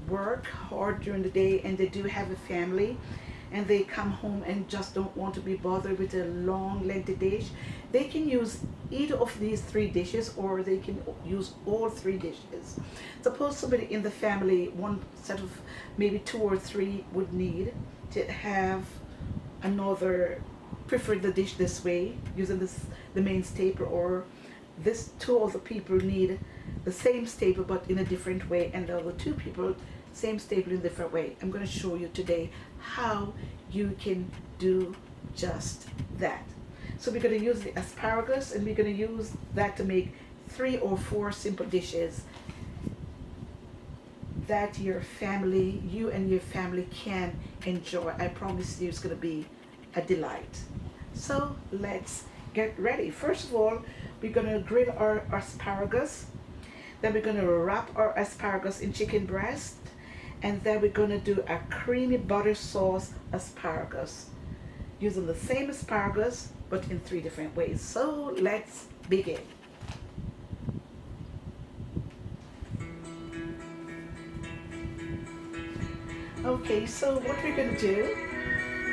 work hard during the day and they do have a family and they come home and just don't want to be bothered with a long lengthy dish, they can use either of these three dishes or they can use all three dishes. Suppose somebody in the family, one set of maybe two or three would need to have another, prefer the dish this way using this the main staple, or this two other people need the same staple but in a different way, and the other two people same staple in a different way. I'm going to show you today how you can do just that. So we're going to use the asparagus and we're going to use that to make 3 or 4 simple dishes that your family, you and your family can enjoy. I promise you it's going to be a delight. So let's get ready. First of all, we're going to grill our asparagus. Then we're going to wrap our asparagus in chicken breast. And then we're going to do a creamy butter sauce asparagus using the same asparagus but in 3 different ways. So let's begin. Okay, so what we're going to do,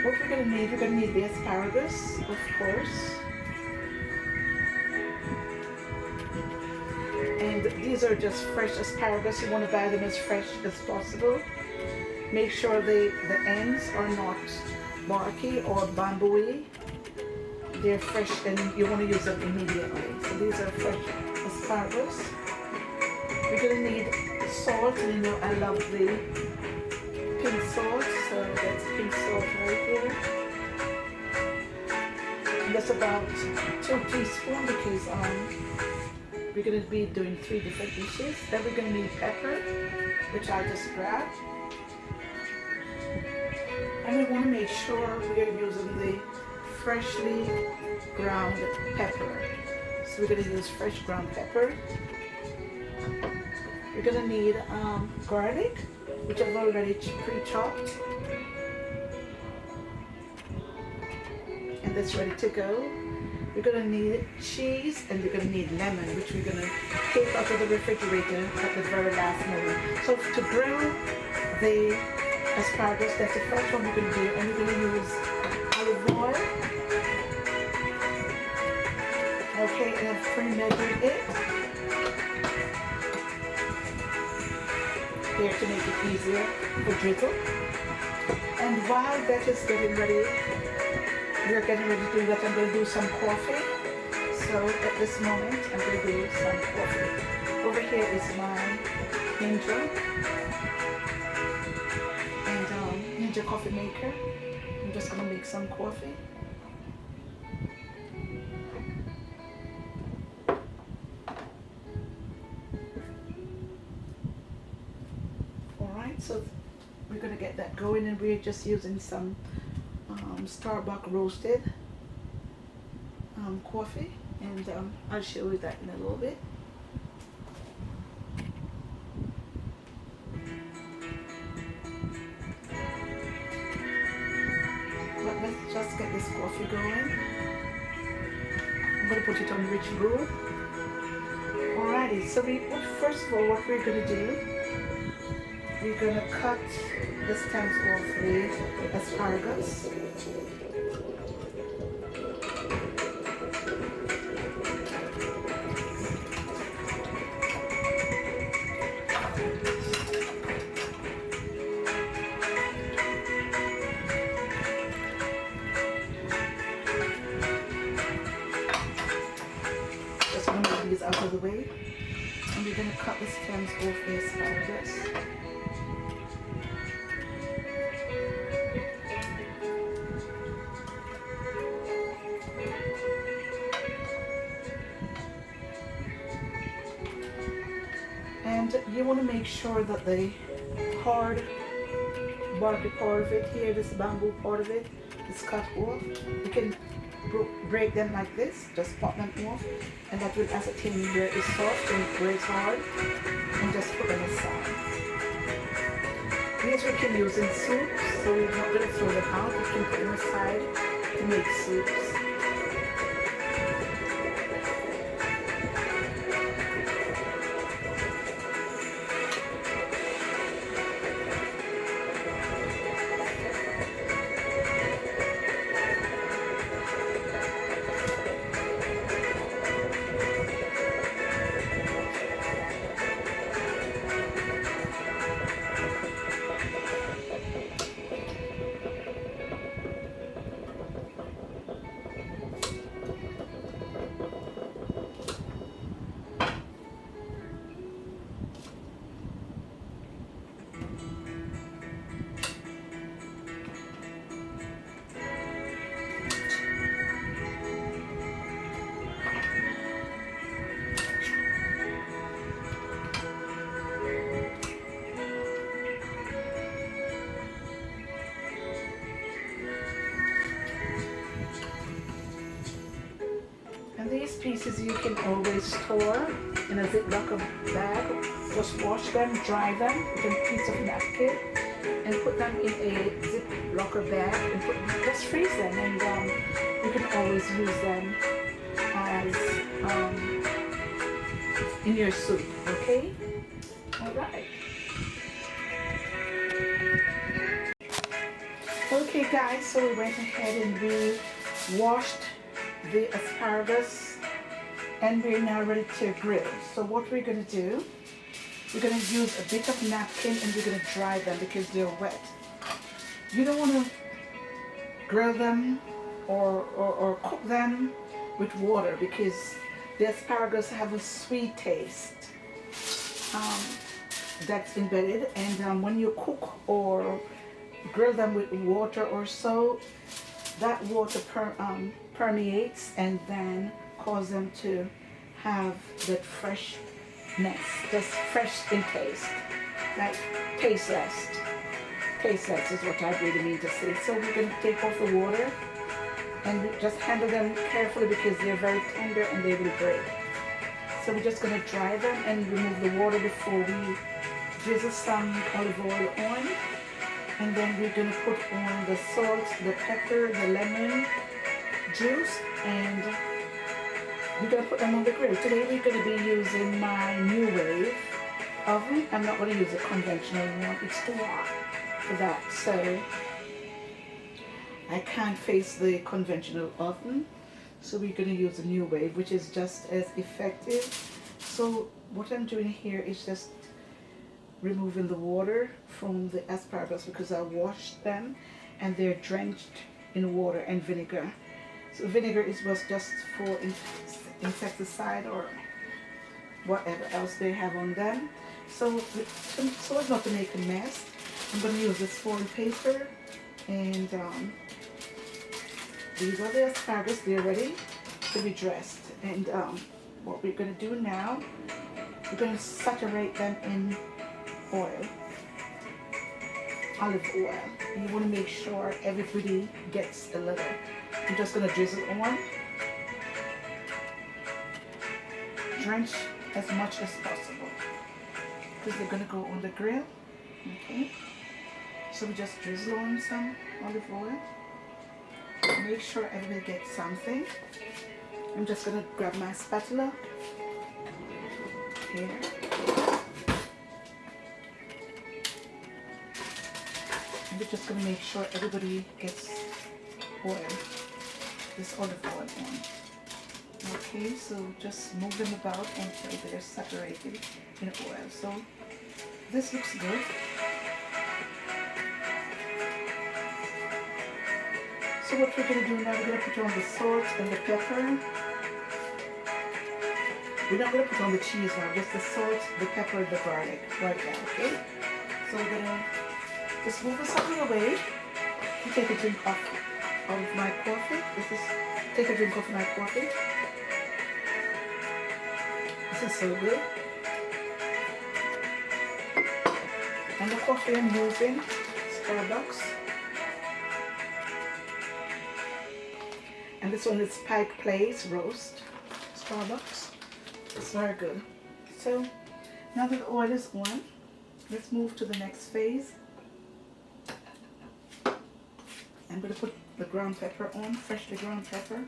what we're going to need the asparagus, of course. And these are just fresh asparagus. You want to buy them as fresh as possible. Make sure the ends are not barky or bamboo-y. They're fresh and you want to use them immediately. So these are fresh asparagus. We're going to need salt, and you know I love the pink salt, so that's pink salt right here. And that's about 2 teaspoons because we're going to be doing 3 different dishes. Then we're going to need pepper, which I just grabbed. And we want to make sure we are using the freshly ground pepper. So we're going to use fresh ground pepper. We're going to need garlic, which I've already pre-chopped. And that's ready to go. We're going to need cheese and we're going to need lemon, which we're going to take out of the refrigerator at the very last moment. So to grill the asparagus, that's the first one we're going to do, and we're going to use olive oil. Okay, and I've pre-measured it here to make it easier for drizzle. And while that is getting ready, we're getting ready to do that, I'm going to do some coffee. So at this moment, I'm going to do some coffee. Over here is my Ninja and Ninja coffee maker. I'm just going to make some coffee. Alright, so we're going to get that going, and we're just using some Starbucks roasted coffee, and I'll show you that in a little bit. But let's just get this coffee going. I'm going to put it on rich brew. Alrighty, so first of all, what we're going to do, we're going to cut the stems off the asparagus. Just want to move these out of the way. And we're going to cut the stems off the asparagus. And you want to make sure that the hard barky part of it here, this bamboo part of it, is cut off. You can break them like this, just pop them off, and that will ascertain where it's soft and where it's hard, and just put them aside. These we can use in soups, so we're not going to throw them out. We can put them aside to make soups. pieces you can always store in a Ziploc bag. Just wash them, dry them with a piece of napkin, and put them in a Ziploc bag and just freeze them. And you can always use them as in your soup. Okay. All right. Okay guys, so we went ahead and we washed the asparagus and we're now ready to grill. So what we're going to do, we're going to use a bit of napkin and we're going to dry them because they're wet. You don't want to grill them or cook them with water because the asparagus have a sweet taste that's embedded, and when you cook or grill them with water or so, that water permeates and then cause them to have that freshness, just fresh in taste, like tasteless. Tasteless is what I really mean to say. So we're going to take off the water and we just handle them carefully because they're very tender and they will break. So we're just going to dry them and remove the water before we drizzle some olive oil on. And then we're going to put on the salt, the pepper, the lemon juice, and we're going to put them on the grill. Today we're going to be using my new wave oven. I'm not going to use a conventional one. It's too hot for that. So I can't face the conventional oven. So we're going to use a new wave, which is just as effective. So what I'm doing here is just removing the water from the asparagus because I washed them and they're drenched in water and vinegar. So vinegar was just for insecticide or whatever else they have on them. So as not to make a mess, I'm going to use this foil paper, and these are the asparagus. They're ready to be dressed. And what we're going to do now, we're going to saturate them in oil, olive oil. You want to make sure everybody gets a little. I'm just going to drizzle on, drench as much as possible because they're going to go on the grill. Okay, so we just drizzle on some olive oil. Make sure everybody gets something. I'm just going to grab my spatula here. We're just going to make sure everybody gets oil, this olive oil on. Okay, so just move them about until they're saturated in oil. So this looks good. So what we're going to do now, we're going to put on the salt and the pepper. We're not going to put on the cheese now, just the salt, the pepper, the garlic right now, okay? So we're going to just move this out of the way. You take a drink of my coffee. Take a drink of my coffee. This is so good. And the coffee I'm using, Asparagus. And this one is Pike Place Roast, Starbucks. It's very good. So now that the oil is on, let's move to the next phase. I'm going to put the ground pepper on, freshly ground pepper.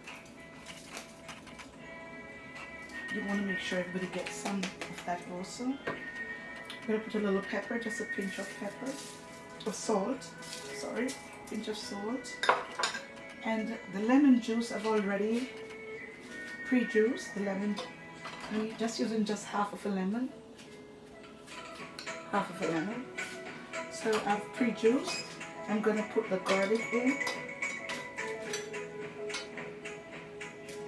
You want to make sure everybody gets some of that also. I'm going to put a little pepper, just a pinch of pepper, of salt, sorry, pinch of salt. And the lemon juice I've already pre-juiced, the lemon, I'm just using just half of a lemon. Half of a lemon. So I've pre-juiced. I'm going to put the garlic in.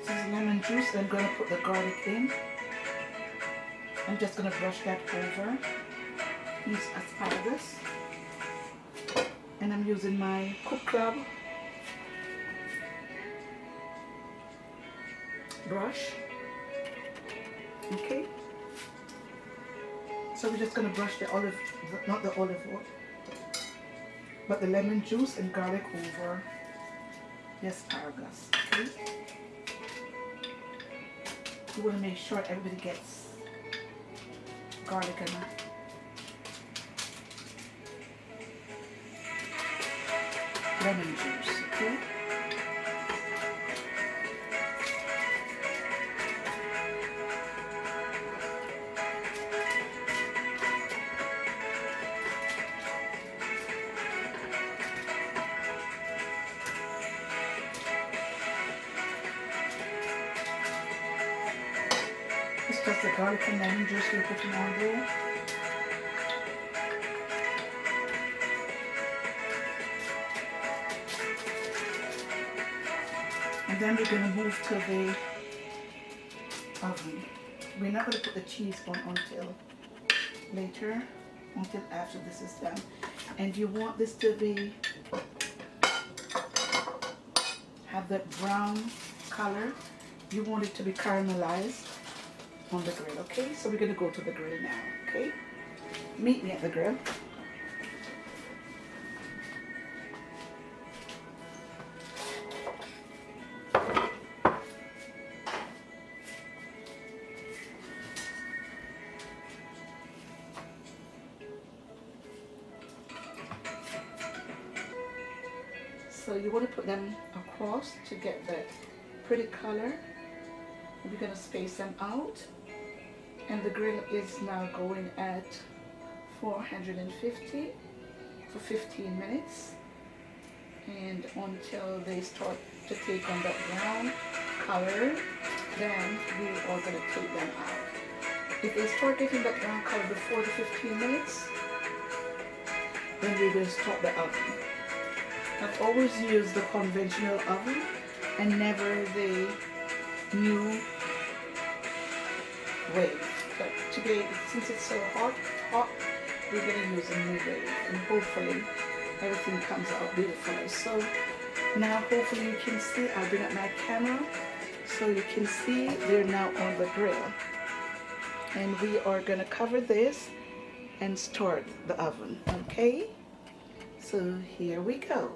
This is lemon juice, I'm going to put the garlic in. I'm just going to brush that over. Use asparagus. And I'm using my Cook Club brush. Okay. So we're just going to brush the olive, not the olive oil, but the lemon juice and garlic over the asparagus. Okay. You want to make sure everybody gets garlic and lemon juice, okay? It's just the garlic and lemon juice we're putting on there. And then we're going to move to the oven. We're not going to put the cheese on until later, until after this is done. And you want this to be, have that brown color. You want it to be caramelized on the grill, okay? So we're going to go to the grill now, okay? Meet me at the grill. So you want to put them across to get that pretty color. We're going to space them out. And the grill is now going at 450 for 15 minutes. And until they start to take on that brown color, then we are going to take them out. If they start getting that brown color before the 15 minutes, then we will start the oven. I've always used the conventional oven and never the new wave. But today, since it's so hot, we're going to use a new wave, and hopefully everything comes out beautifully. So now hopefully you can see, I'll bring up my camera so you can see they're now on the grill. And we are going to cover this and start the oven, okay? So here we go.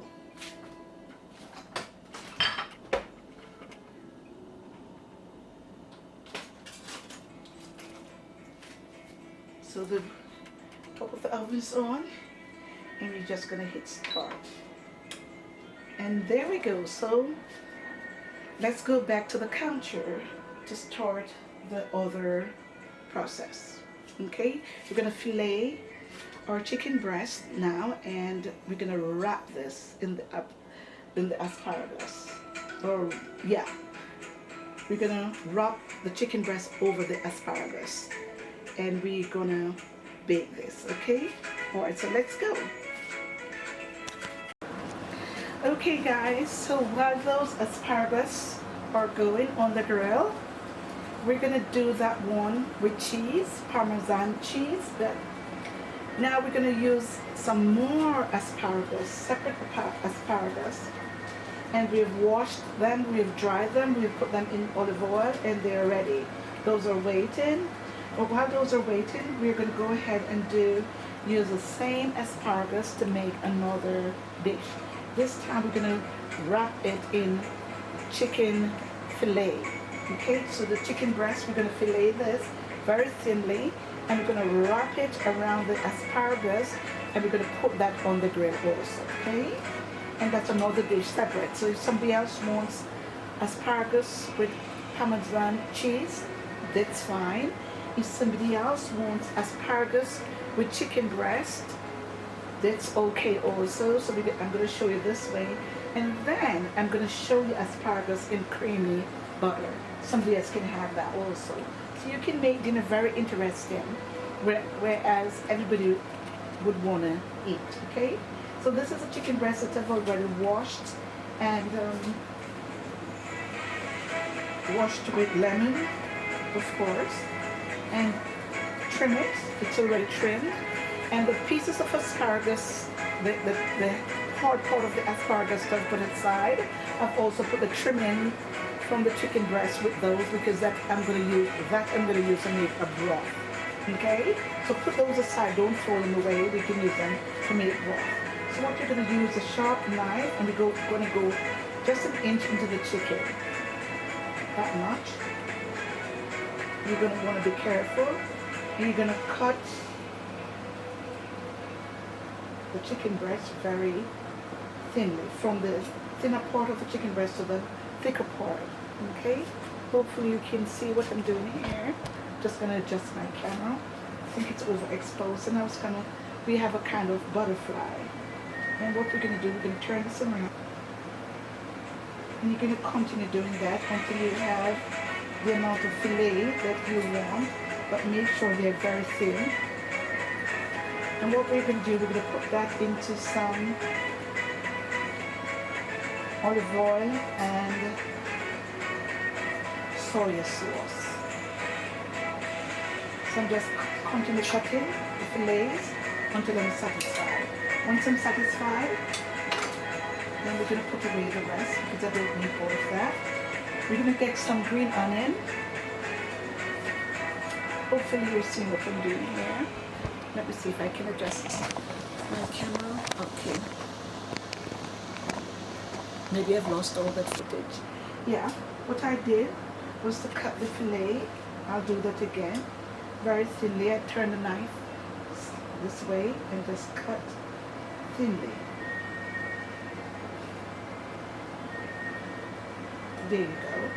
So the top of the oven is on, and we're just gonna hit start. And there we go. So let's go back to the counter to start the other process. Okay, we're gonna fillet our chicken breast now, and we're gonna wrap this in the asparagus. Or yeah, we're gonna wrap the chicken breast over the asparagus. And we're gonna bake this, okay? All right, so let's go. Okay guys, so while those asparagus are going on the grill, we're gonna do that one with cheese, Parmesan cheese. But now we're gonna use some more asparagus, separate asparagus. And we've washed them, we've dried them, we've put them in olive oil, and they're ready. Those are waiting. But while those are waiting, we're going to go ahead and use the same asparagus to make another dish. This time we're going to wrap it in chicken fillet. Okay, so the chicken breast, we're going to fillet this very thinly, and we're going to wrap it around the asparagus, and we're going to put that on the grill also, okay? And that's another dish separate. So if somebody else wants asparagus with Parmesan cheese, that's fine. If somebody else wants asparagus with chicken breast, that's okay also. So I'm going to show you this way. And then I'm going to show you asparagus in creamy butter. Somebody else can have that also. So you can make dinner very interesting, whereas everybody would want to eat, okay? So this is a chicken breast that I've already washed and washed with lemon, of course, and trim it. It's already trimmed. And the pieces of asparagus, the hard part of the asparagus that I've put aside, I've also put the trimming from the chicken breast with those, because that I'm going to use to make a broth. Okay? So put those aside, don't throw them away. We can use them to make broth. So what you're going to use is a sharp knife, and we're going to go just an inch into the chicken. That much. You're going to want to be careful. And you're going to cut the chicken breast very thinly, from the thinner part of the chicken breast to the thicker part. Okay? Hopefully you can see what I'm doing here. Just going to adjust my camera. I think it's overexposed, and we have a kind of butterfly. And what we're going to do, we're going to turn this around. And you're going to continue doing that until you have the amount of fillet that you want, but make sure they're very thin. And what we're going to do, we're going to put that into some olive oil and soya sauce. So I'm just continue cutting the fillets until I'm satisfied. Once I'm satisfied, then we're going to put away the rest because I don't need all of that. We're going to get some green onion. Hopefully you're seeing what I'm doing here. Let me see if I can adjust my camera. Okay. Maybe I've lost all that footage. Yeah, what I did was to cut the fillet. I'll do that again. Very thinly. I turn the knife this way and just cut thinly. There you go.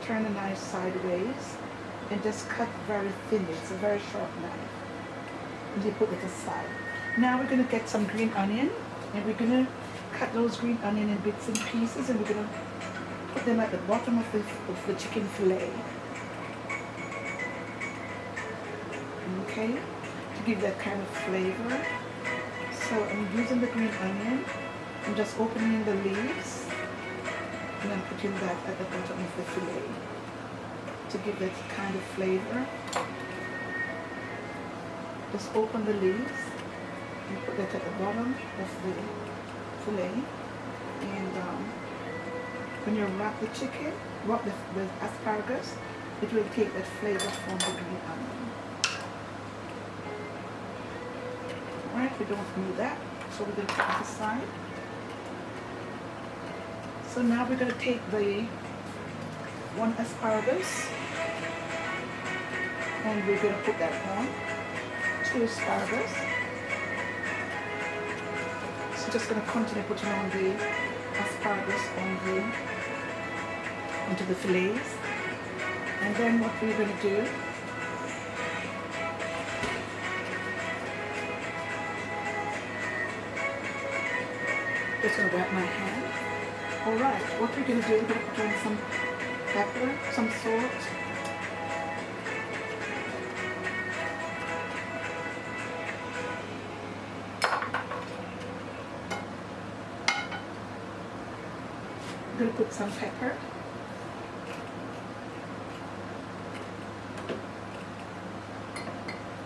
Turn the knife sideways and just cut very thinly. It's a very sharp knife. And you put it aside. Now we're going to get some green onion, and we're going to cut those green onion in bits and pieces, and we're going to put them at the bottom of the chicken fillet. Okay, to give that kind of flavor. So I'm using the green onion. I'm just opening the leaves, and I'm putting that at the bottom of the fillet to give that kind of flavor. Just open the leaves and put that at the bottom of the fillet. And when you wrap the chicken, wrap the asparagus, it will take that flavor from the green onion. Alright, we don't need that, so we're going to put it aside. So now we're going to take the one asparagus, and we're going to put that on. 2 asparagus. So just going to continue putting on the asparagus onto the fillets. And then what we're going to do, just going to wipe my hand. Alright, what we're going to do, we're going to put on some pepper, some salt. I'm going to put some pepper.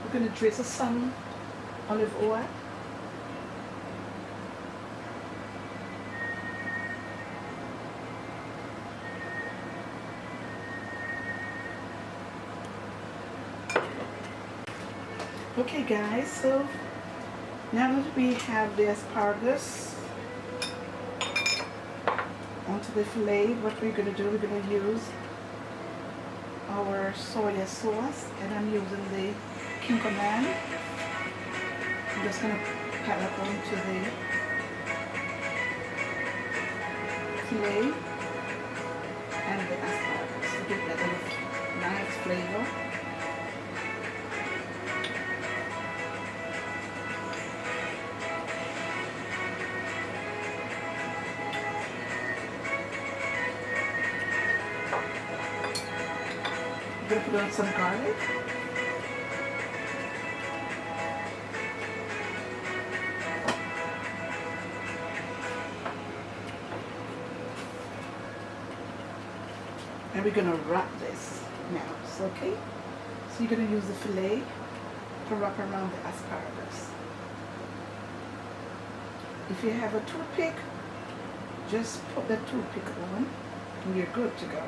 We're going to drizzle some olive oil. Okay guys, so now that we have the asparagus onto the fillet, what we're going to do, we're going to use our soya sauce, and I'm using the Kinkoman. I'm just going to pat it onto the fillet and the asparagus to give that a nice flavor. I'm going to put on some garlic. And we're going to wrap this now. So, okay? So you're going to use the fillet to wrap around the asparagus. If you have a toothpick, just put that toothpick on and you're good to go.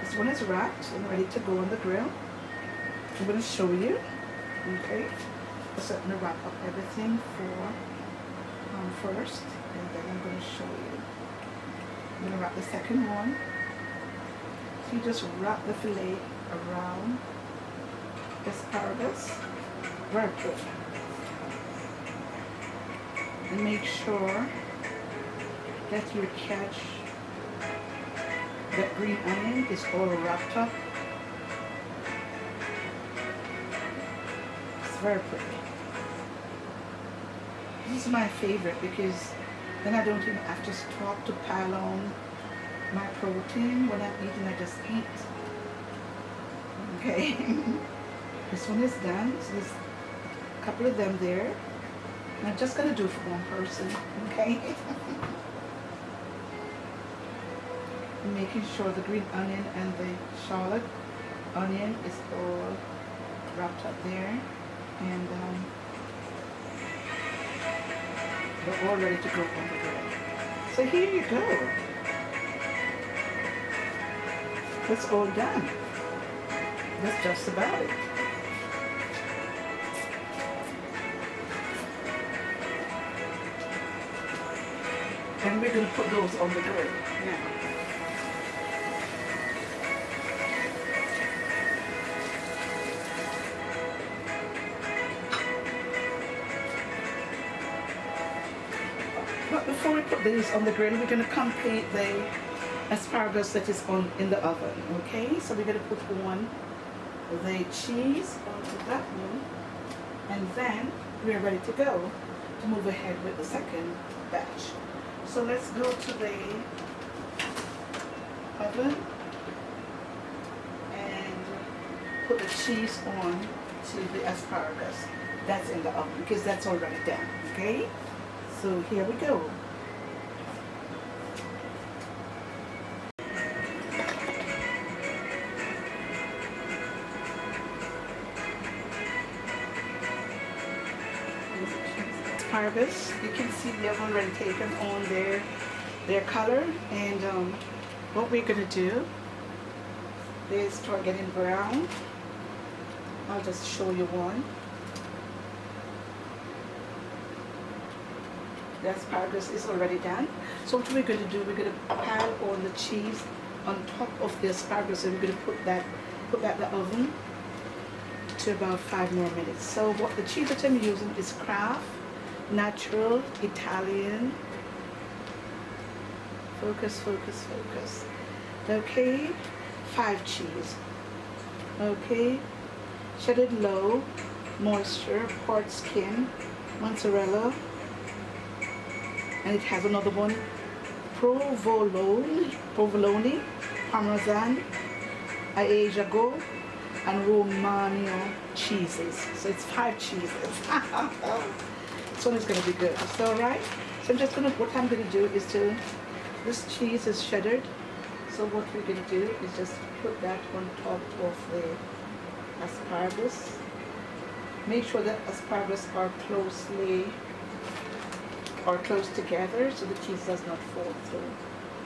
This one is wrapped and ready to go on the grill. I'm going to show you. Okay? So I'm going to wrap up everything first, and then I'm going to show you. I'm going to wrap the second one. you just wrap the fillet around the asparagus. Very good. And make sure that you catch that green onion is all wrapped up. It's very pretty. This is my favorite because then I don't even have to stop to pile on my protein. When I'm eating, I just eat. Okay. This one is done. So there's a couple of them there. And I'm just gonna do it for one person. Okay. Making sure the green onion and the shallot onion is all wrapped up there, and they're all ready to go on the grill. So here you go. It's all done. That's just about it. And we're going to put those on the grill now. But before we put these on the grill, we're going to complete the asparagus that is in the oven. Okay, so we're going to put on the cheese onto that one, and then we're ready to go to move ahead with the second batch. So let's go to the oven and put the cheese on to the asparagus that's in the oven, because that's already done. Okay, so here we go. Asparagus, you can see they've already taken on their color, and what we're going to do is start getting brown. I'll just show you one. The asparagus is already done. So what we're going to do, we're going to pile on the cheese on top of the asparagus, and we're going to put that in the oven to about 5 more minutes. So what the cheese that I'm using is Kraft Natural Italian. Focus, focus, focus. Okay, 5 cheese. Okay, shredded low moisture pork skin mozzarella, and it has another one, provolone parmesan, Ageless-Chic, and Romano cheeses. So it's 5 cheeses. This one is going to be good. So alright, so what I'm going to do is this cheese is shredded, so what we're going to do is just put that on top of the asparagus. Make sure that asparagus are close together so the cheese does not fall through.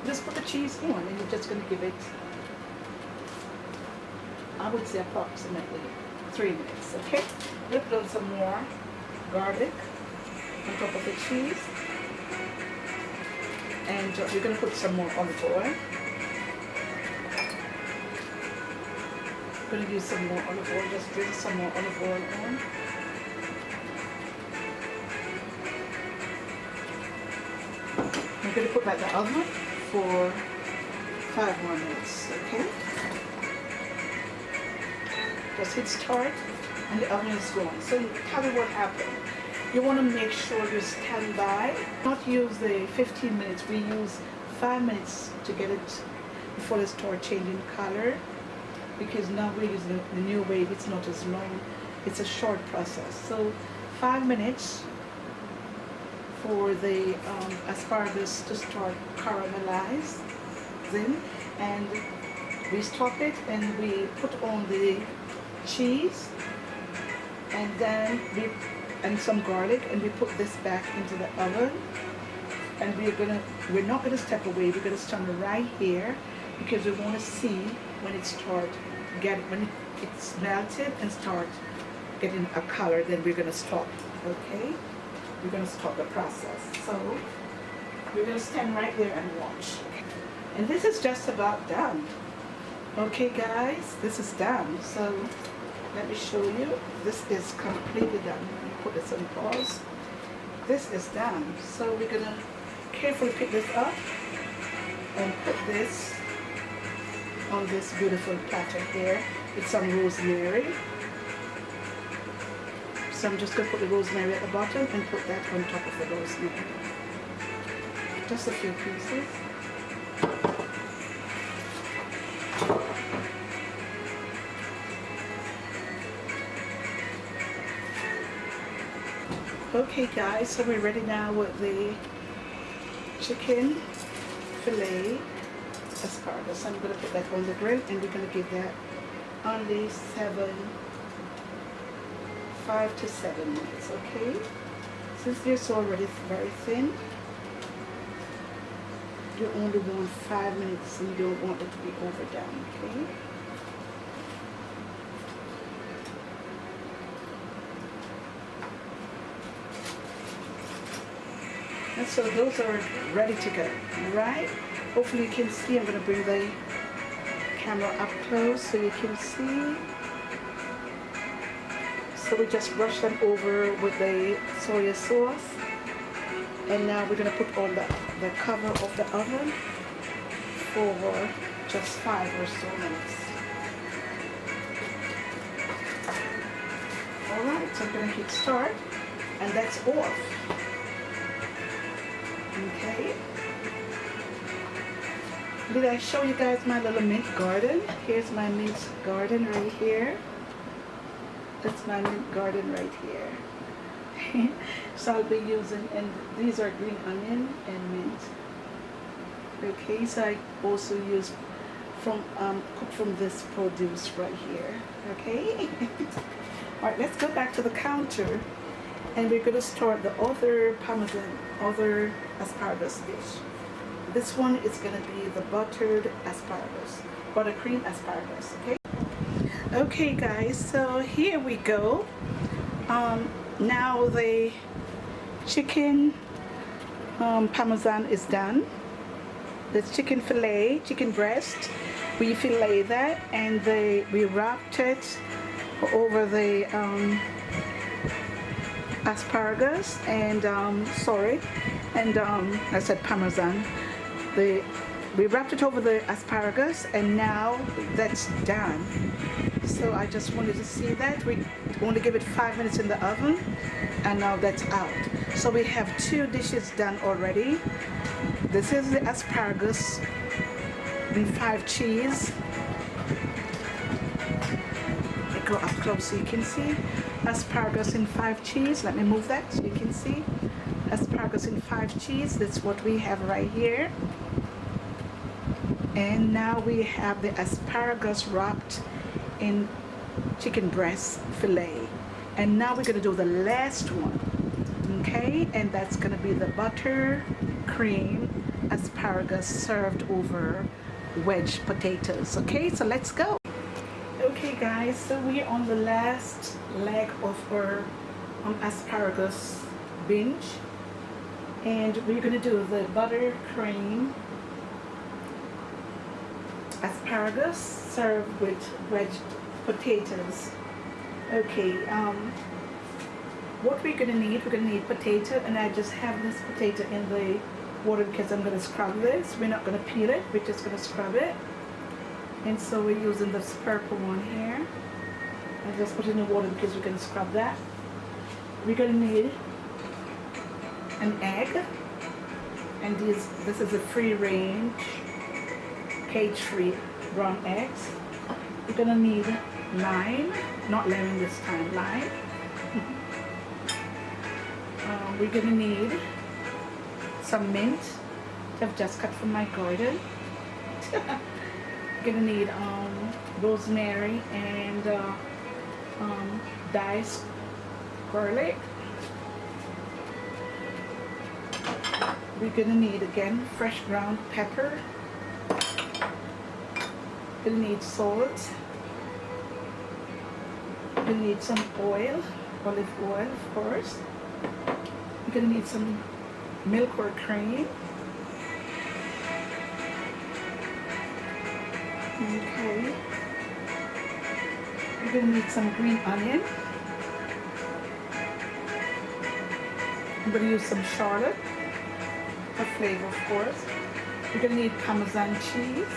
Just put the cheese on, and you're just going to give it, I would say, approximately 3 minutes. Okay, we'll put on some more garlic on top of the cheese, and we're going to put some more olive oil. We're going to use some more olive oil, just drizzle some more olive oil on. We're going to put that in the oven for 5 more minutes, okay? Just hit start, and the oven is going. So tell me what happened. You want to make sure you stand by, not use the 15 minutes. We use 5 minutes to get it before they start changing color, because now we're using the new wave. It's not as long, it's a short process. So 5 minutes for the asparagus to start caramelizing, and we stop it and we put on the cheese, and then and some garlic, and we put this back into the oven, and we're not gonna step away. We're gonna stand right here because we want to see when it's melted and start getting a color. Then we're gonna stop. Okay, we're gonna stop the process. So we're gonna stand right there and watch. And this is just about done. Okay guys, this is done. So let me show you. This is completely done. Let me put this on pause. This is done. So we're gonna carefully pick this up and put this on this beautiful platter here with some rosemary. So I'm just gonna put the rosemary at the bottom and put that on top of the rosemary. Just a few pieces. Okay guys, so we're ready now with the chicken fillet asparagus. I'm going to put that on the grill and we're going to give that only 5 to 7 minutes, okay? Since this is already very thin, you only want 5 minutes and you don't want it to be overdone, okay? And so those are ready to go, right? Hopefully you can see. I'm going to bring the camera up close so you can see. So we just brush them over with the soy sauce. And now we're going to put on the cover of the oven for just 5 or so minutes. Alright, so I'm going to hit start and that's off. Okay. Did I show you guys my little mint garden? Here's my mint garden right here. That's my mint garden right here. So I'll be using, and these are green onion and mint. Okay, so I also use cook from this produce right here. Okay. All right, let's go back to the counter. And we're going to start the other asparagus dish. This one is going to be the buttered asparagus, buttercream asparagus, okay? Okay guys, so here we go. Now the chicken parmesan is done. The chicken fillet, chicken breast, we fillet that and we wrapped it over the asparagus and I said parmesan. We wrapped it over the asparagus and now that's done. So I just wanted to see that. We only give it 5 minutes in the oven and now that's out. So we have 2 dishes done already. This is the asparagus in 5 cheese. Go up close so you can see. Asparagus in 5 cheese. Let me move that so you can see. Asparagus in 5 cheese. That's what we have right here. And now we have the asparagus wrapped in chicken breast fillet. And now we're going to do the last one. Okay? And that's going to be the butter cream asparagus served over wedge potatoes. Okay? So let's go. Okay guys, so we're on the last leg of our asparagus binge and we're going to do the butter cream asparagus served with wedged potatoes. Okay, what we're going to need potato, and I just have this potato in the water because I'm going to scrub this. We're not going to peel it, we're just going to scrub it. And so we're using this purple one here. I just put it in the water because we're going to scrub that. We're going to need an egg. And this is a free range, cage-free brown eggs. We're going to need lime, not lemon this time, lime. We're going to need some mint that I've just cut from my garden. Gonna need rosemary and diced garlic. We're gonna need again fresh ground pepper. Gonna need salt. Gonna need some oil, olive oil of course. We're gonna need some milk or cream. Okay. We're gonna need some green onion. I'm gonna use some shallot for flavor, of course. We're gonna need Parmesan cheese.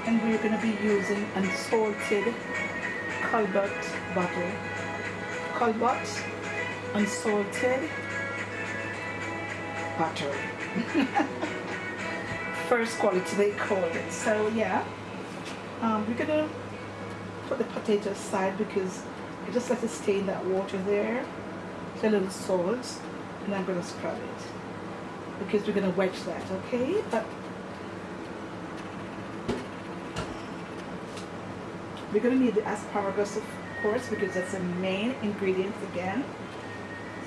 And we're gonna be using unsalted Colbert butter. Colbert unsalted butter. First quality they call it. So yeah, we're gonna put the potato aside because I just let it stay in that water there. A little salt, and I'm gonna scrub it because we're gonna wedge that, okay? But we're gonna need the asparagus, of course, because that's the main ingredient again.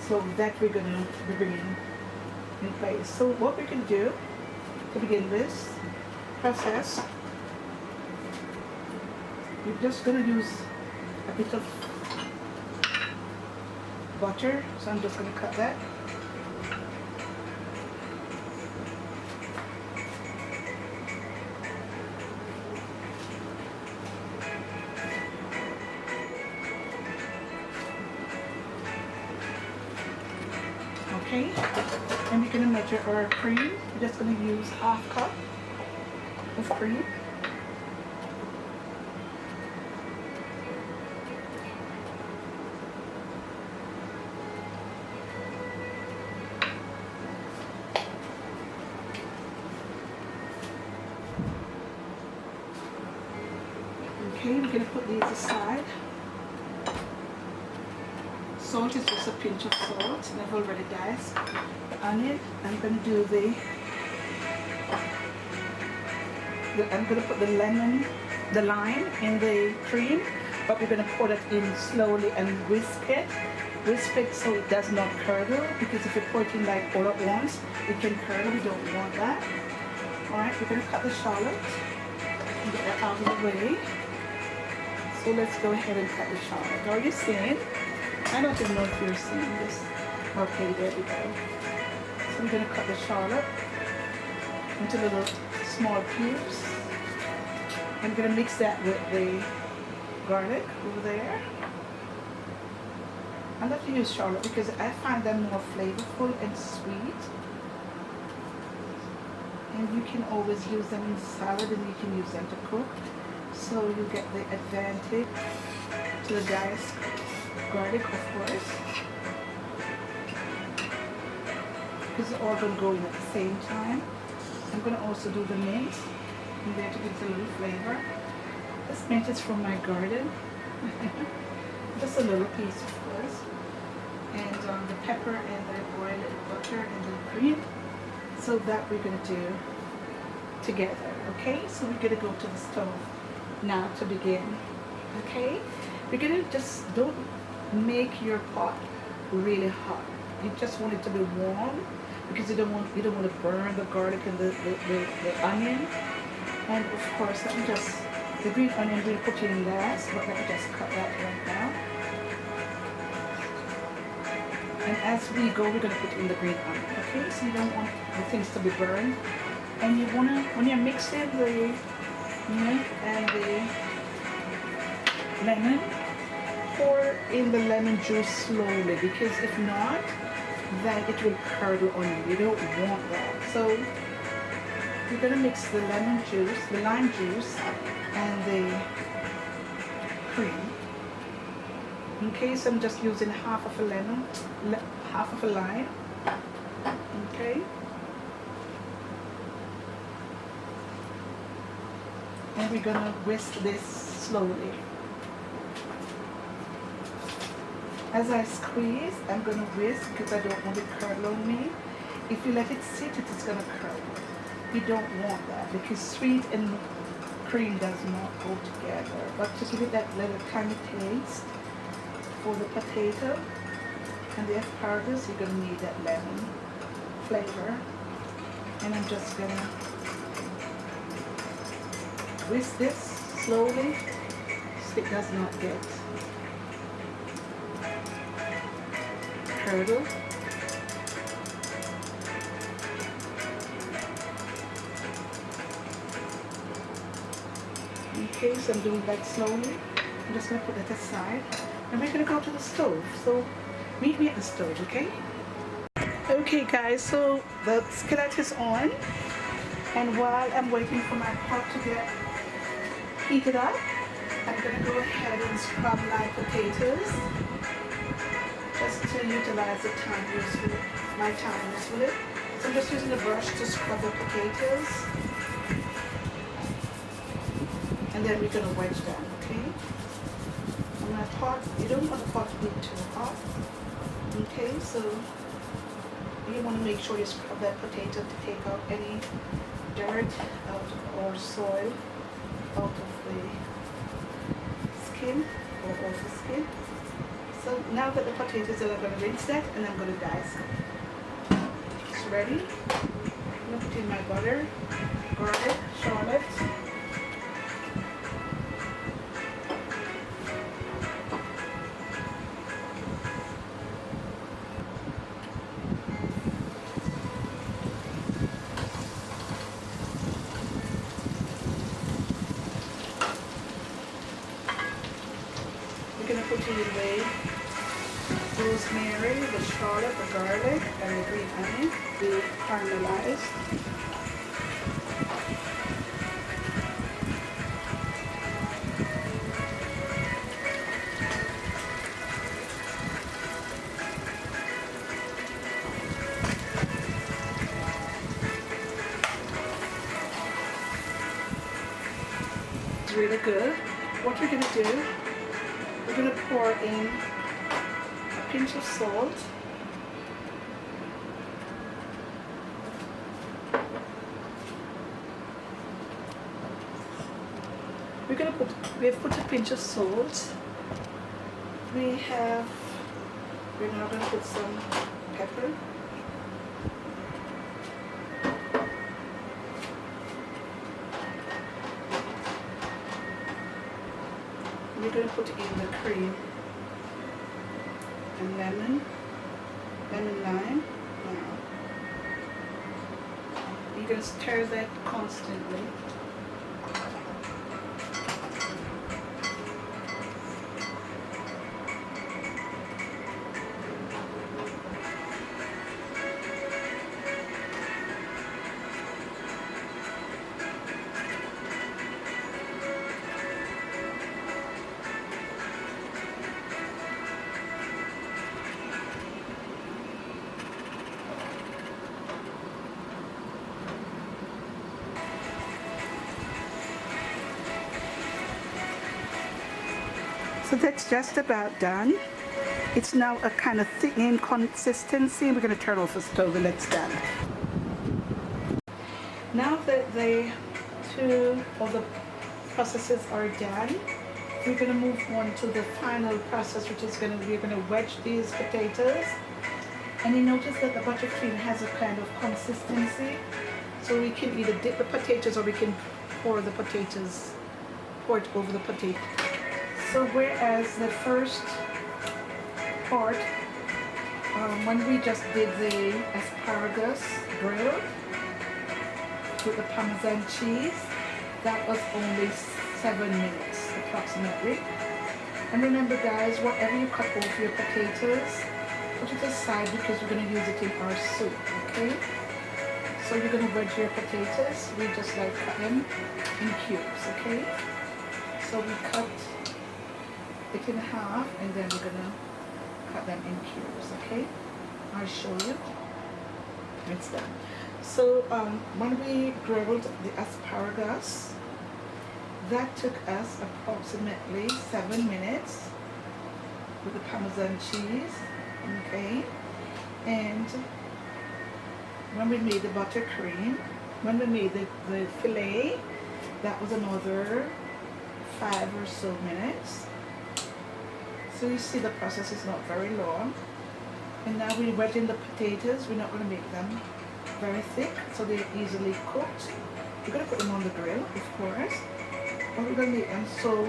So that we're gonna be bringing in place. So what we can do to begin this process, we're just gonna use a bit of butter. So I'm just gonna cut that. Okay, and we're gonna measure our cream. We're just gonna use half cup of cream. Okay, we're gonna put these aside. Salt is just a pinch of salt, and I've already diced the onion. I'm going to do I'm going to put the lime in the cream, but we're going to pour it in slowly and whisk it so it does not curdle, because if you pour it in like all at once, it can curdle. We don't want that. All right, we're going to cut the shallot and get that out of the way. So let's go ahead and cut the shallot. Are you seeing? I don't even know if you're seeing this. Okay, there we go. So I'm going to cut the shallot into little small cubes. I'm going to mix that with the garlic over there. I love to use shallot because I find them more flavorful and sweet. And you can always use them in salad, and you can use them to cook. So you get the advantage to the diced garlic, of course, because it's all going to go in at the same time. I'm going to also do the mint in there to give it a little flavor. This mint is from my garden. Just a little piece, of course. And the pepper and the oil and the butter and the cream. So that we're going to do together, okay? So we're going to go to the stove now to begin, okay? We're going to just don't make your pot really hot. You just want it to be warm because you don't want to burn the garlic and the onion. And of course, let me just, the green onion we'll put in last, but let me just cut that right now. And as we go, we're going to put in the green onion, okay? So you don't want the things to be burned. And you want to, when you're mixing the milk and the lemon, pour in the lemon juice slowly, because if not, then it will curdle on you. You don't want that. So you're going to mix the lemon juice, the lime juice, and the cream. Okay, so I'm just using half of a lemon, half of a lime. Okay. And we're going to whisk this slowly. As I squeeze, I'm going to whisk because I don't want it to curdle on me. If you let it sit, it's going to curdle. You don't want that because sweet and cream does not go together. But to give it that little tiny taste for the potato and the asparagus, you're going to need that lemon flavor. And I'm just going to whisk this slowly so it does not get curdled. Okay, so I'm doing that slowly. I'm just gonna put that aside. And we're gonna go to the stove. So meet me at the stove, okay? Okay guys, so the skillet is on. And while I'm waiting for my pot to get heated up, I'm gonna go ahead and scrub my potatoes. Just to utilize the time usefully, my time usefully. So I'm just using the brush to scrub the potatoes. And then we're gonna wedge them, okay? On my pot, you don't want the pot to be too hot. Okay, so you want to make sure you scrub that potato to take out any dirt out or soil out of the skin or off the skin. So now that the potatoes are, I'm going to rinse that and I'm going to dice it. It's ready. I'm going to put in my butter, garlic, shallot. We're going to put in the rosemary, the shallot, the garlic, and the green onion, the caramelized. It's really good. What we're going to do, we're going to pour in a pinch of salt, we've put a pinch of salt. We're now going to put some pepper. We're going to put in the cream and lemon lime. Now, you're going to stir that constantly. So that's just about done. It's now a kind of thickening consistency. We're going to turn off the stove and let it stand. Now that the two of the processes are done, we're going to move on to the final process, which is we're going to wedge these potatoes. And you notice that the buttercream has a kind of consistency. So we can either dip the potatoes or we can pour it over the potato. So whereas the first part, when we just did the asparagus grilled with the Parmesan cheese, that was only 7 minutes approximately. And remember guys, whatever you cut off your potatoes, put it aside because we're going to use it in our soup, okay? So you're going to wedge your potatoes, we just like cut them in cubes, okay? So we cut it in half and then we're gonna cut them in cubes, okay? I'll show you. It's done. So when we grilled the asparagus, that took us approximately 7 minutes with the Parmesan cheese, okay? And when we made the buttercream, when we made the fillet, that was another 5 or so minutes. So you see the process is not very long. And now we're wedging the potatoes. We're not going to make them very thick, so they're easily cooked. We're going to put them on the grill, of course. But we're going to make them so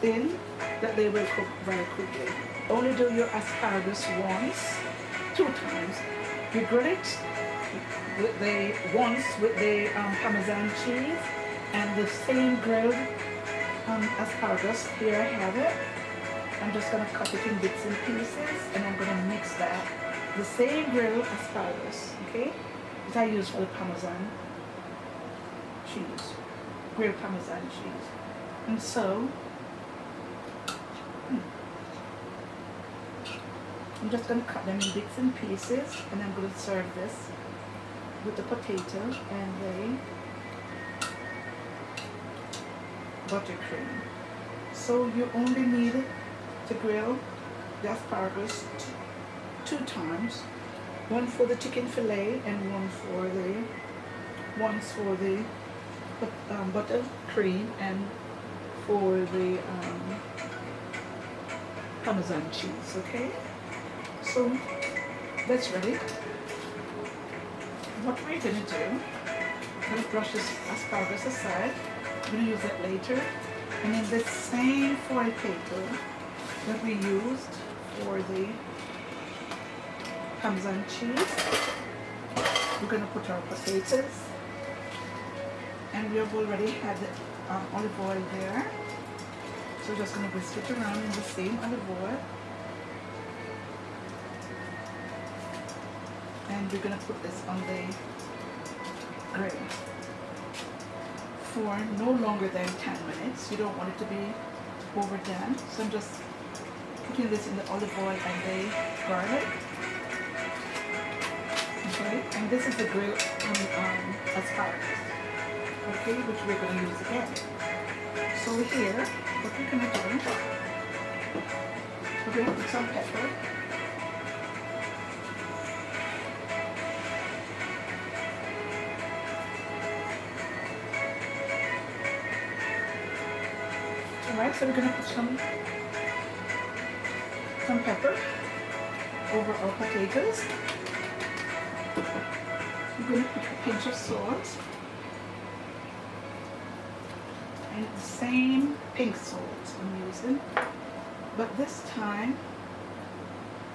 thin that they will cook very quickly. Only do your asparagus once, 2 times. You grill it once with the Parmesan cheese, And the same grilled asparagus, here I have it. I'm just going to cut it in bits and pieces and I'm going to mix that. The same grilled asparagus, okay, that I use for the Parmesan cheese, grilled Parmesan cheese. And so, I'm just going to cut them in bits and pieces and I'm going to serve this with the potato and the buttercream. So you only need to grill the asparagus two times, one for the chicken fillet and one for the buttercream and for the Parmesan cheese. Okay, so that's ready. What we're gonna do, I'm gonna brush this asparagus aside. I'm gonna use that later. And in the same foil paper that we used for the Parmesan cheese, we're gonna put our potatoes. And we have already had olive oil there. So we're just gonna whisk it around in the same olive oil. And we're gonna put this on the grill for no longer than 10 minutes. You don't want it to be overdone. So I'm just putting this in the olive oil and the garlic. Okay, and this is the grilled asparagus, okay, which we're going to use again. So here, what we're going to do, we're going to put some pepper. Alright, so we're going to put some pepper over our potatoes. We're going to put a pinch of salt and the same pink salt I'm using, but this time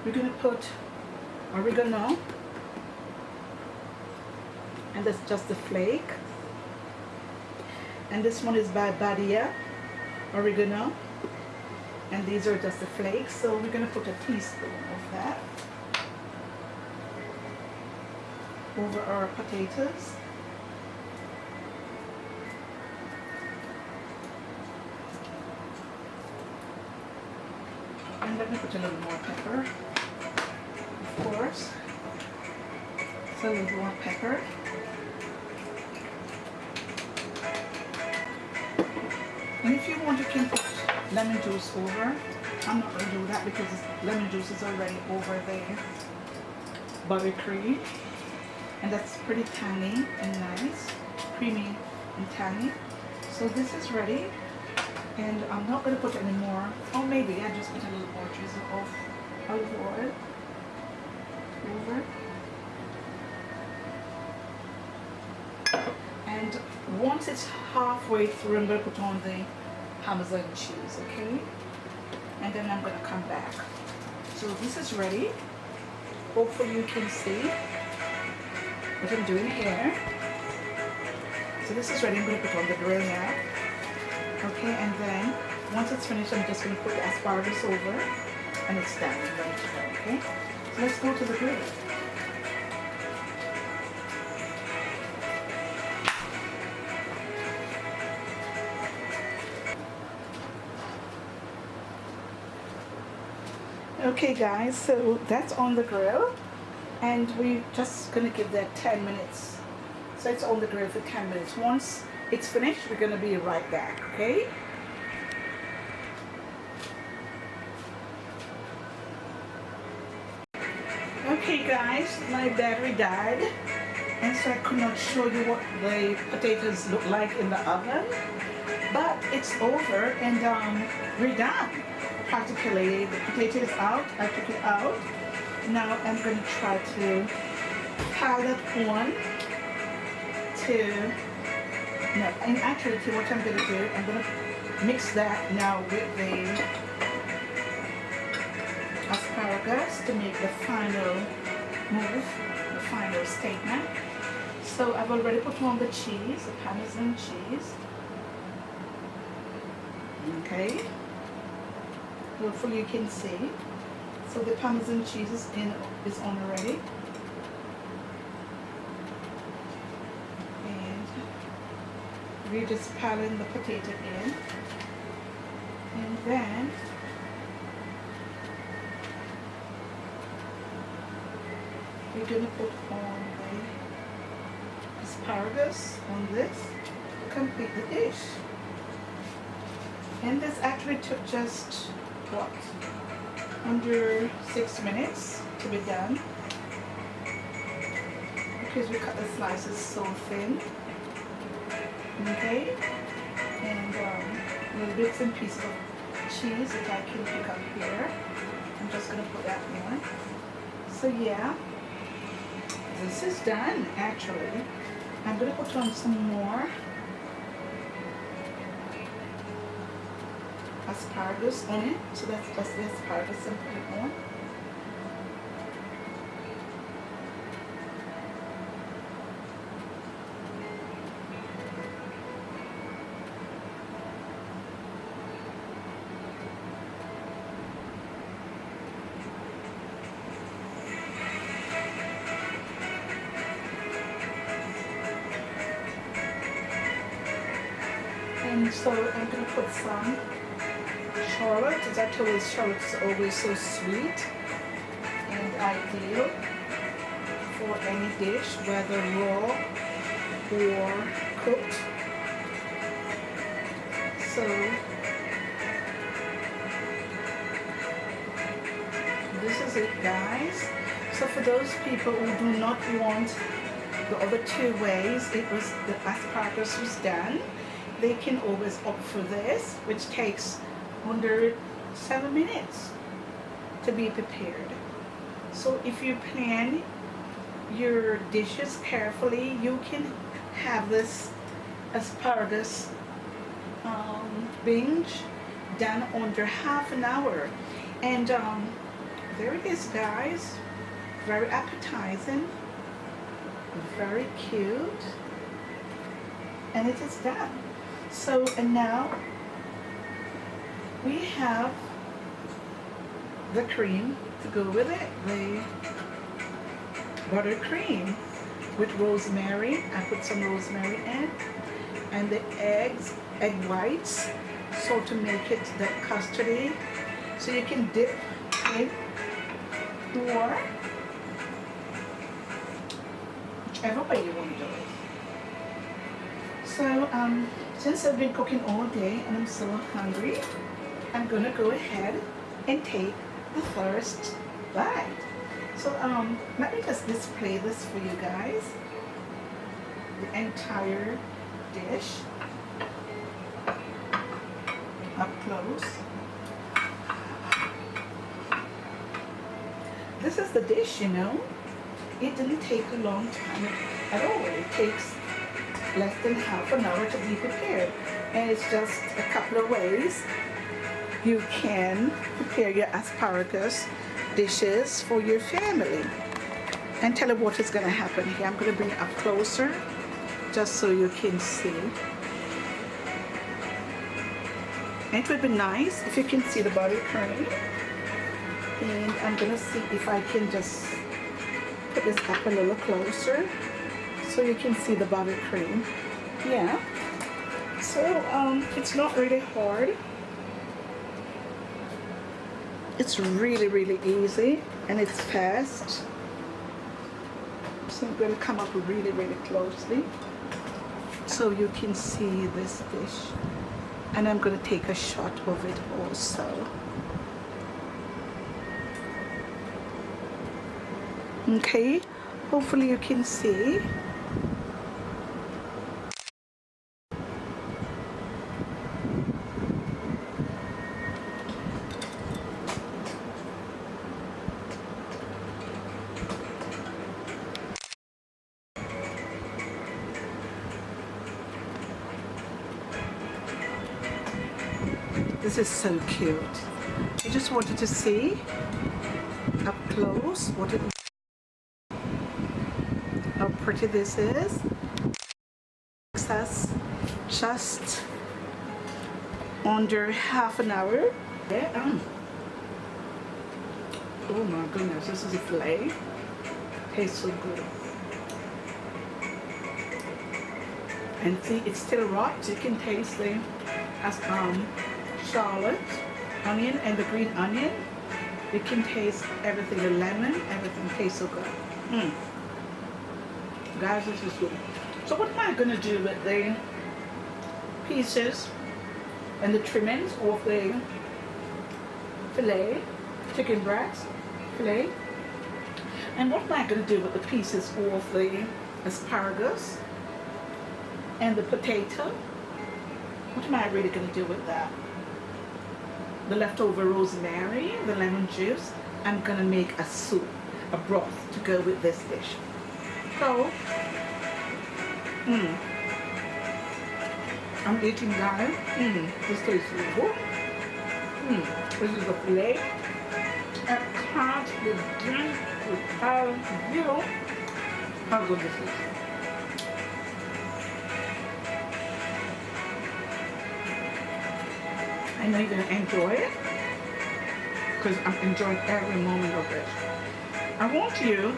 we're going to put oregano, and that's just the flake, and this one is by Badia oregano, and these are just the flakes, so we're going to put a teaspoon of that over our potatoes. And let me put a little more pepper, of course. So a little more pepper. And if you want, you can put lemon juice over. I'm not going to do that because lemon juice is already over the buttercream. And that's pretty tangy and nice, creamy and tangy. So this is ready, and I'm not going to put any more, or maybe I just put a little more drizzle of olive oil over. And once it's halfway through, I'm going to put on the Parmesan cheese, okay? And then I'm going to come back. So this is ready. Hopefully you can see what I'm doing here. So this is ready. I'm going to put on the grill now. Okay, and then once it's finished, I'm just going to put the asparagus over, and it's done and ready to go. Okay, so let's go to the grill. Okay guys, so that's on the grill, and we're just gonna give that 10 minutes. So it's on the grill for 10 minutes. Once it's finished, we're gonna be right back, okay? Okay guys, my battery died, and so I could not show you what the potatoes look like in the oven, but it's over, and we're done. Practically, the potato is out. I took it out. Now I'm going to try to pile that on to, no, in actuality what I'm going to do, I'm going to mix that now with the asparagus to make the final move, the final statement. So I've already put on the cheese, the Parmesan cheese. Okay. Hopefully you can see. So the Parmesan cheese is on already. And we're just piling the potato in. And then we're gonna put on the asparagus on this to complete the dish. And this actually took just what, under 6 minutes to be done, because we cut the slices so thin. Okay, and little bits and pieces of cheese that I can pick up here. I'm just gonna put that on. So yeah, this is done actually. I'm gonna put on some more asparagus on it. So that's just the asparagus and put it on. And so I'm going to put some shallot. As I told you, shallot is always so sweet and ideal for any dish, whether raw or cooked. So this is it, guys. So for those people who do not want the other two ways, it was the asparagus was done, they can always opt for this, which takes under 7 minutes to be prepared. So if you plan your dishes carefully, you can have this asparagus binge done under half an hour. And there it is, guys. Very appetizing, very cute, and it is done. So, and now we have the cream to go with it, the buttercream with rosemary. I put some rosemary in, and the egg whites, so to make it that custardy. So you can dip in, or whichever way you want to do it. So since I've been cooking all day and I'm so hungry, I'm gonna go ahead and take the first bite. So let me just display this for you guys. The entire dish up close. This is the dish, you know. It didn't take a long time at all. It takes less than half an hour to be prepared. And it's just a couple of ways you can prepare your asparagus dishes for your family. And tell you what is going to happen here. I'm going to bring it up closer just so you can see. And it would be nice if you can see the buttercream. And I'm going to see if I can just put this up a little closer so you can see the buttercream. Yeah. So it's not really hard. It's really, really easy and it's fast. So I'm going to come up really, really closely so you can see this dish. And I'm going to take a shot of it also. Okay, hopefully you can see. This is so cute. I just wanted to see up close what it, how pretty this is. Takes us just under half an hour. Yeah. Oh my goodness, this is a fillet. Tastes so good. And see, it's still raw, so you can taste the shallot, onion, and the green onion. You can taste everything, the lemon, everything tastes so good. Guys, this is good. So what am I going to do with the pieces and the trimmings of the fillet, chicken breast fillet? And what am I going to do with the pieces of the asparagus and the potato? What am I really going to do with that? The leftover rosemary, the lemon juice. I'm going to make a soup, a broth to go with this dish. So, I'm eating guys. This tastes really good. This is the fillet. I can't begin to tell you how good this is. I know you're going to enjoy it because I'm enjoying every moment of it. I want you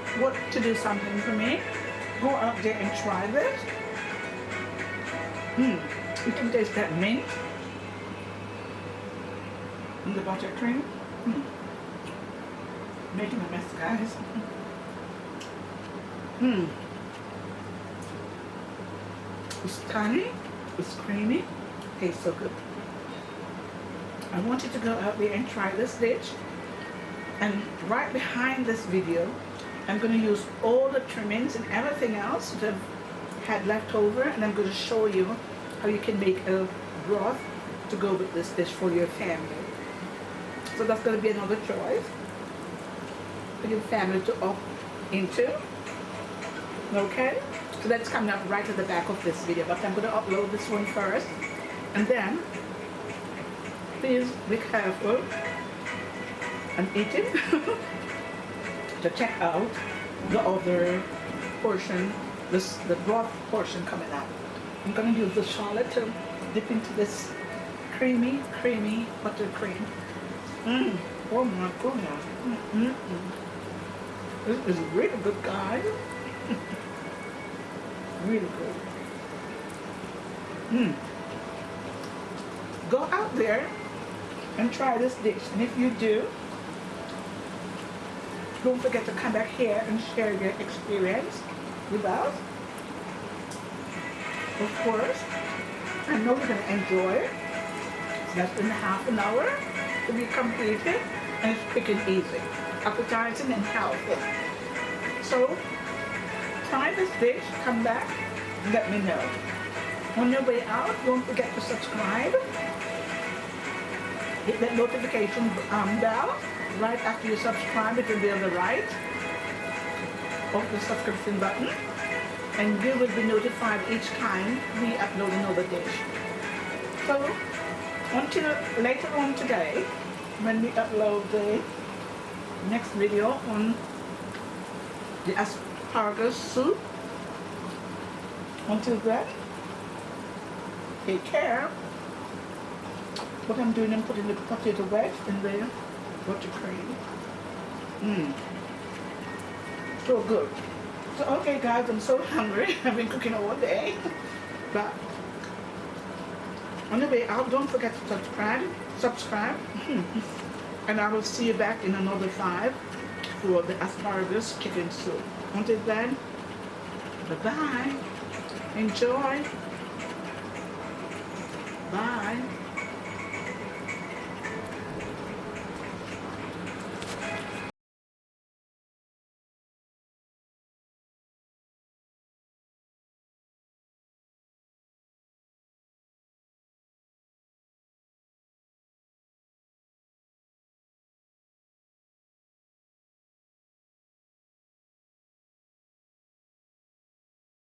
to do something for me. Go out there and try this. You can taste that mint and the buttercream. Making a mess, guys. It's tiny, it's creamy, tastes so good. I want you to go out there and try this dish. And right behind this video, I'm going to use all the trimmings and everything else that I've had left over, and I'm going to show you how you can make a broth to go with this dish for your family. So that's going to be another choice for your family to opt into. Okay? So that's coming up right at the back of this video, but I'm going to upload this one first, and then please be careful and eating to check out the other portion, the broth portion coming up. I'm going to use the shallot to dip into this creamy buttercream. Oh my goodness. This is really good, guys. Really good. Go out there and try this dish, and if you do, don't forget to come back here and share your experience with us. Of course, I know you're going to enjoy it. It's less than half an hour to be completed, and it's quick and easy, appetizing and healthy. So try this dish, come back, and let me know. On your way out, don't forget to subscribe. Hit that notification bell. Right after you subscribe, it will be on the right of the subscription button, and you will be notified each time we upload another dish. So until later on today, when we upload the next video on the asparagus soup, until then, take care. What I'm doing, I'm putting the potato wedge in the buttercream. So good. So okay guys, I'm so hungry. I've been cooking all day. But on the way out, don't forget to subscribe. And I will see you back in another 5 for the asparagus chicken soup. Until then, bye-bye. Enjoy. Bye.